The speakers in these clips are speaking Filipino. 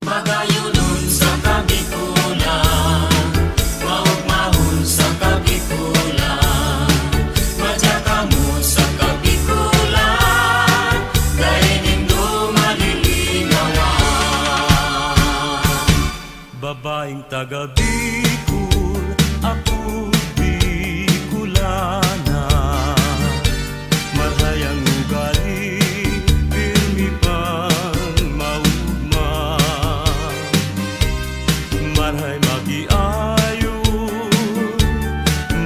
Magayunon sa kabikulan, maugmahon sa kabikulan, majakamot sa kabikulan, dahining lumalilingawan. Babaeng taga Bicol, ako Bicolana. Marhayang ugali, pirmi pang maugma. Marhay magiayo,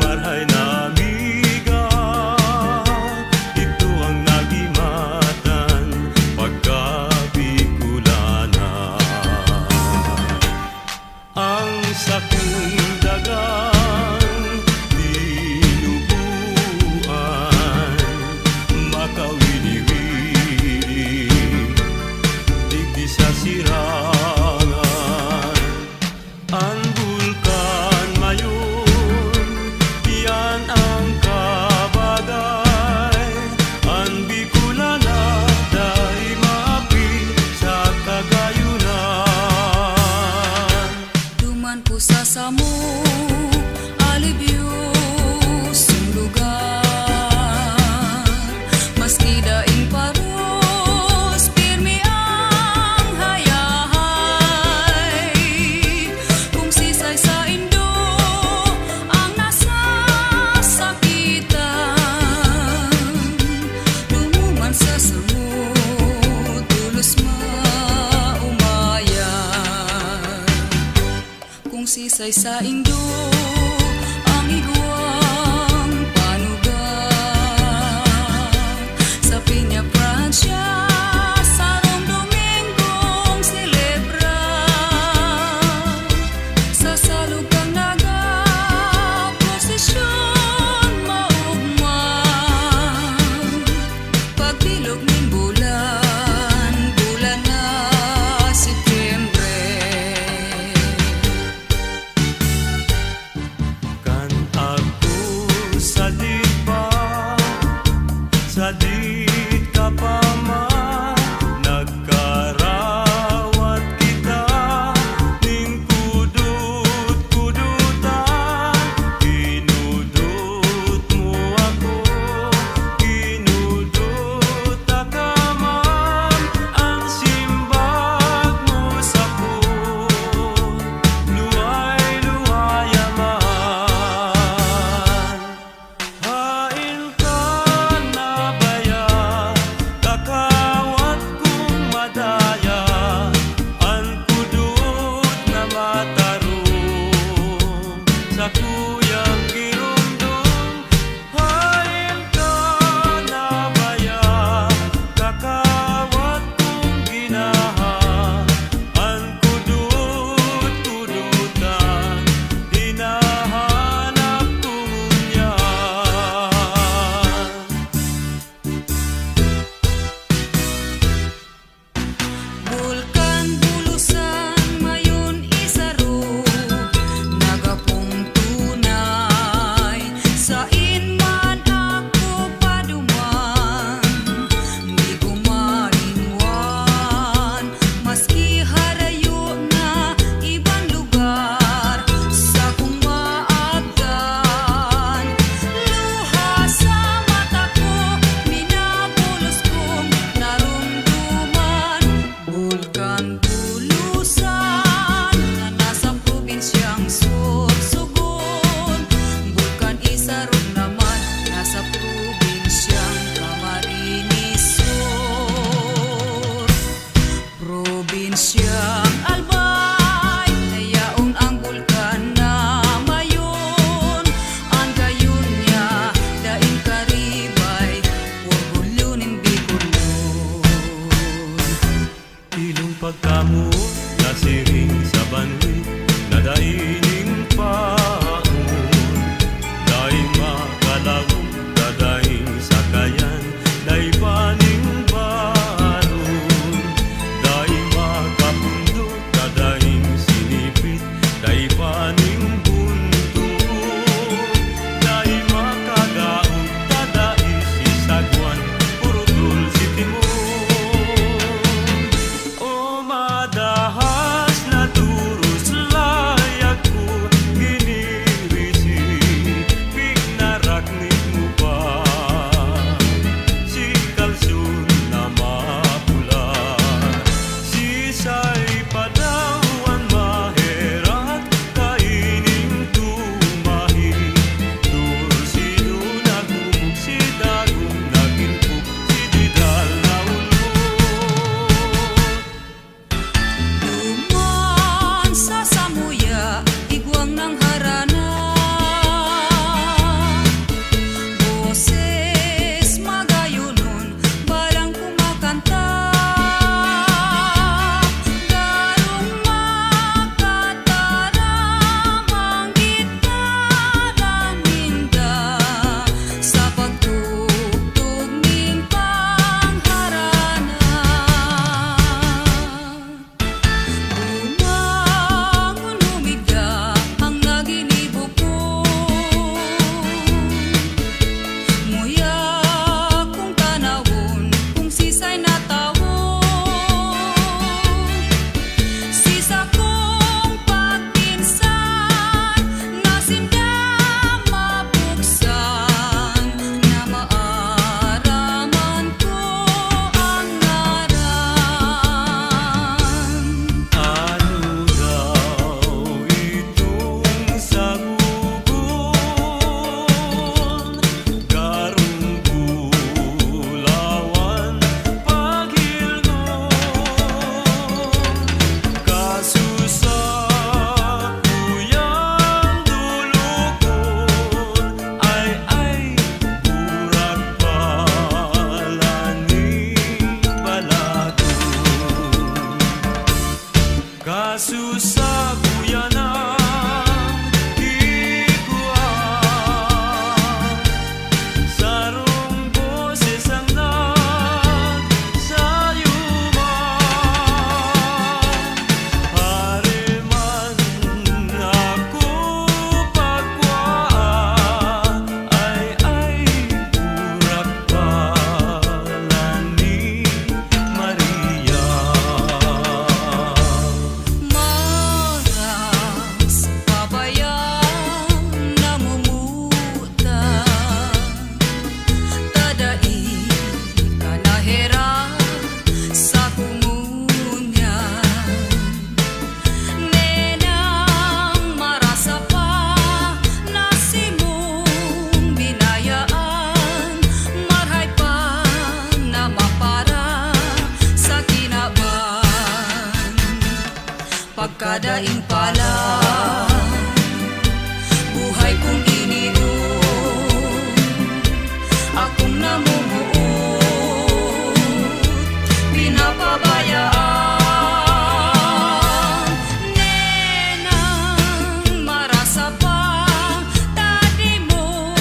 marhay na amiga. Ito ang nagimatan pagka Bicolana. Ang sakong dagang dinubuan, makawini-wini, digdi sa sirangan. Ang bulkan mayon, yan ang kabagay. Ang Bicolana, dahil maapi sa kagayunan. Duman ko sa samok, alibyo sung lugar. Maski daing paros, pirmi ang hayahay. Kung sisay sa Indo, ang nasasakitan. Dumuman sa samok, tulos maumayan. Kung sisay sa Indo, ang igwang panugang. Sa Piña Francia, sa Rome Domingong silebra. Sa salugang naga, prosesyon maugma. Pagbilog ning bulan, bulan na Setyembre. Kan ako sadit pa, sadit ka pa man. Nagkarawat kita, ning kudut-kudutan. Kinudut mo ako, kinudut ka man. Ang simbag mo sa ko, luway-luwaya man. Hain ka na baya, kakawat kong madaya. Ang kudut na matarong sa kuyang girundong. Hain ka na baya, kakawat kong ginaha. Ang kudut-kudutan, hinahanap kong unyan. Bulkan bulusan mayon isaro, nagapong tunay. Sa inman ako paduman, di ko marinwan. Maski harayo na ibang lugar, sa kong maagdan. Luha sa mata ko, minapulos kong narumduman. Bulkan bulusan na nasa probinsyang Sorsogon. Bulkan Isarog naman nasa probinsyang Camarines Sur. Probinsyang Albay, nayaon ang bulkan na mayon. Ang gayon niya, daing karibay, orgulyo ning Bicolon. Ilong pagkamo, nasiring sa banwi, nadaining paon. Daing makalawong, dadaing sakayan, daing paning baron. Daing makapundo, dadaing sinipit, daing paning bunto. Daing makagaon, dadaing sisagwan, puro dulce timon. O madahan Kasusabuyan ng higuan, sarong boses ang nagsayuman. Hariman ako pagkwaan, ay urak palan ni Maria. Maras pabayang namumutan, tadai kanahera sa kumunyan. Nenang marasa pa nasimong binayaan, marhay pa na mapara sa kinaban. Pagkadaing pala, buhay kong iniuon, akong namumuot, pinapabayaan. Nenang marasa pa, tadi mo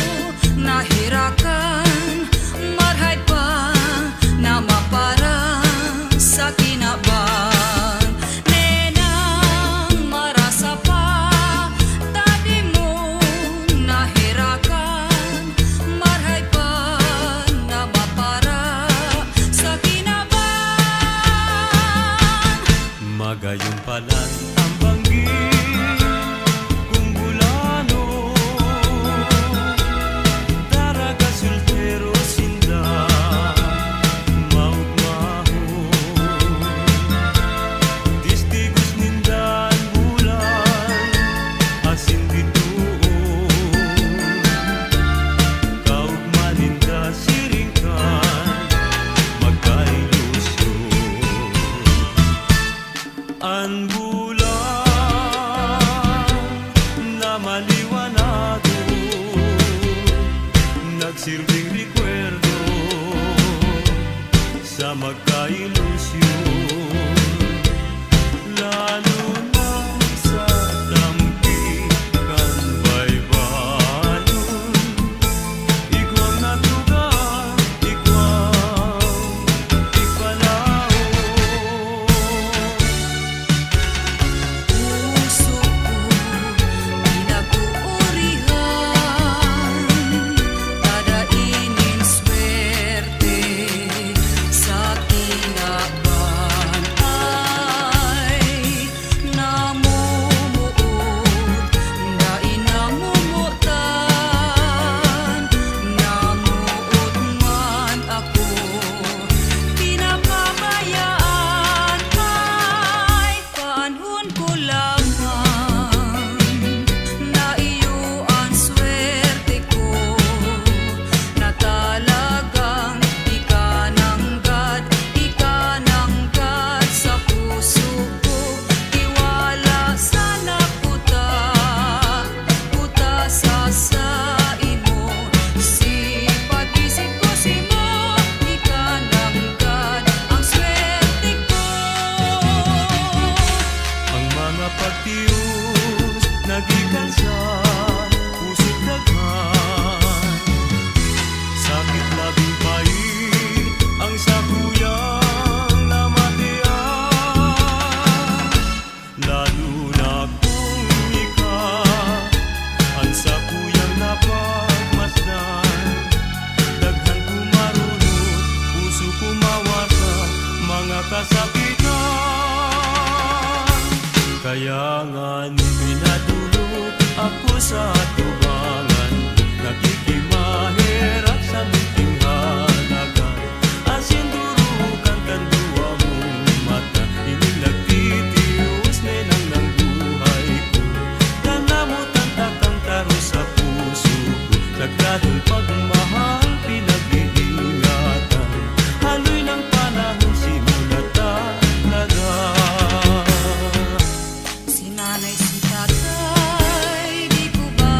nahirakan, marhay pa na mapara sa kinaban. Nenang marasa pa, tadi mo nahirakan, marhay pa na mapara sa kinaban. Magayon palan ang banggit kung bulano, daraga sultero sinda maugmaho. Distigos nindan bulan asin dituon, kaugma ninda siringkan magkailusyon. Ang bulan na maliwanado, nagsilbing rekwerdo sa magkailusyon. Lalo na sa dampikan baybayon, ikaw natugang, ikaw ipalaon. Puso ko pinaguurihan, dadainin swerte sa kinaban. Ay namumuot, dain namumutan, namuot man ako, pinapabayaan. Ay panahon ko lamang na iyo ang swerte ko, na talagang ikananggad sa puso ko. Tiwala sana puta sa imo, si pag-isip ko si mo, ikananggad ang swerte ko. Ang mga pagtiyos nagikan sa puso't daghan, sakit labing pait ang sakuyang namatian. Lalo na kung ikaw ang sakuyang napagmasdan, daghan kumarunot, puso kumawasan mga kasakitan. Kaya nga pinadulog ako sa tubangan, nakikimahirap sa munting halagan. Asin durukan tandua mong mata, inilagtitius nenang ng buhay ko. Nanamutan takang taro sa puso ko, nagkatong pagmahal pinag-iingatan. Haloy ng panahon simulat talaga. Si nanay si tatay, di ko ba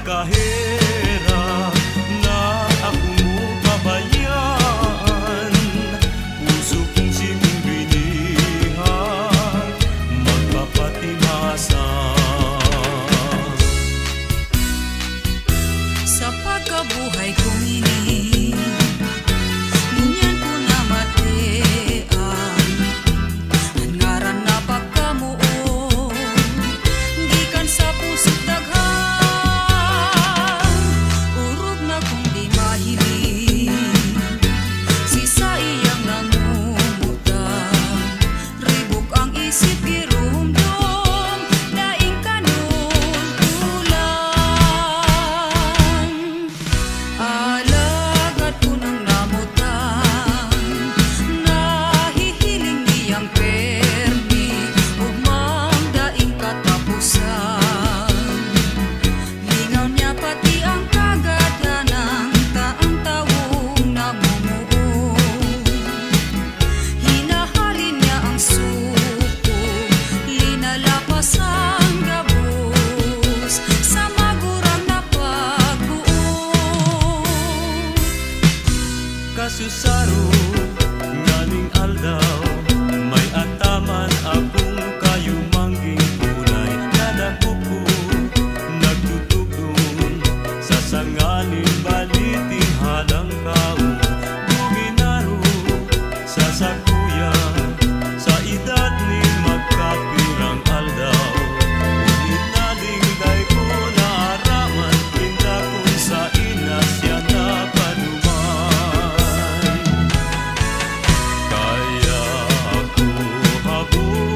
kahera na akong pabayaan. Puso kong simong binihan, magpapatimasa. Sa pagkabuhay kong ini, ngunyan ko na matean, ang ngaran na pagkamuo, gikan sa puso't daghan, urog na kung di mahiling, si sa iyang nangumutan, ribok ang isip girumdum, daing kanon tulang. Alagad ko nang namutan, nahihiling niyang permi, ugmang daing katapusan. Lingaw niya pati ang kagadanan, taang tawong namumuo. Hinahalin niya ang suko, linalapas ang gabos, sa magurang na pagbuo. Kasusaro nganing aldaw, may ataman akong kayumangging kulay. Nadako ko nagtutugtong sa sanganing baliting halang kao. Buminaro sa sakuya, sa edad ni magkapirang aldaw. Ngunit nalingday ko naaraman, pinta ko sa ina siya napanuman. Kaya ako habol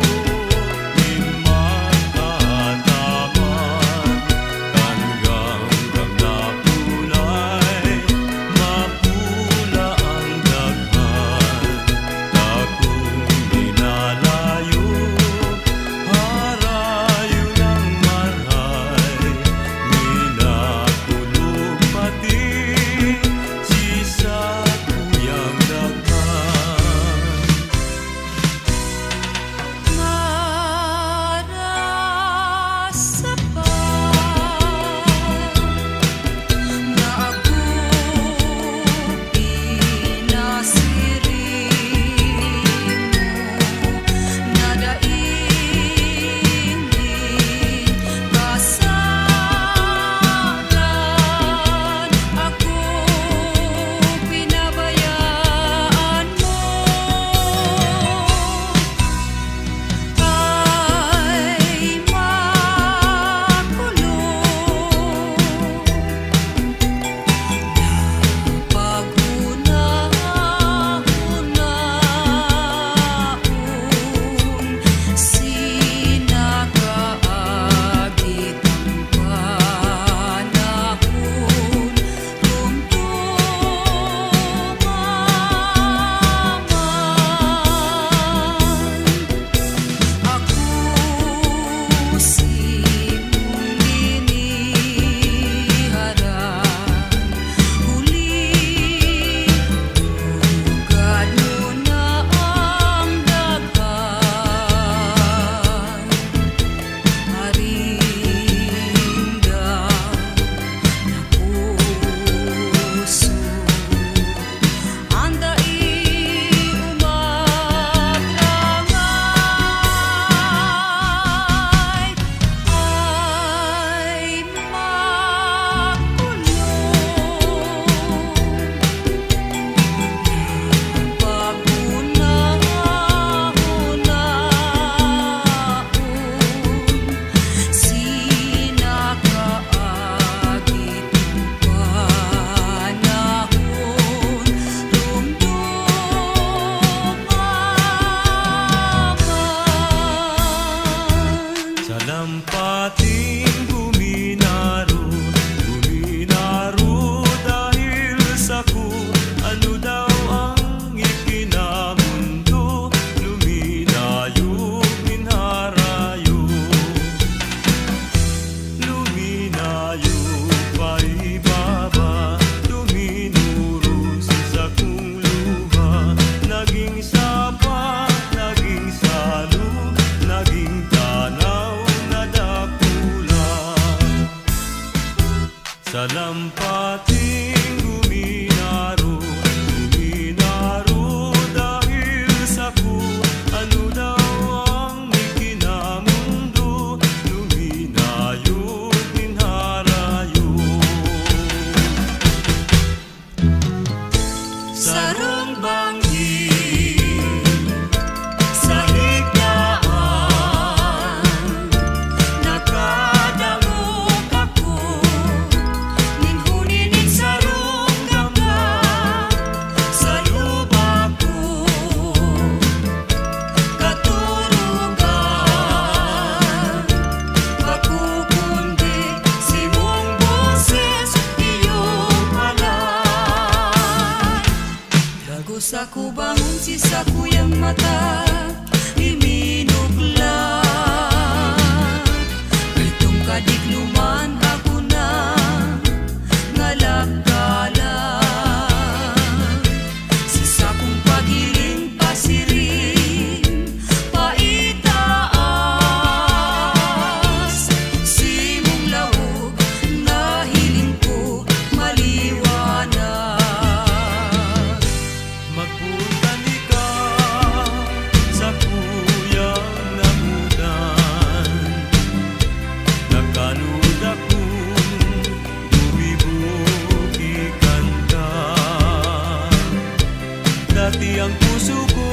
bangon si sa kuyang mata iminugla itong kadikluman ako na ngalagkala si sa kong pagiling pasirin paitaas si mong lawog na hiling ko maliwanag. Magpunta ni ka sa kuyang namudan. Nagkalud akong bumibukikan ka. Dati ang puso ko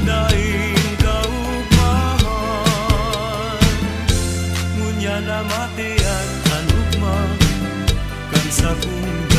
daing kaugmahan. Ngunya na matian anugma kan sa kong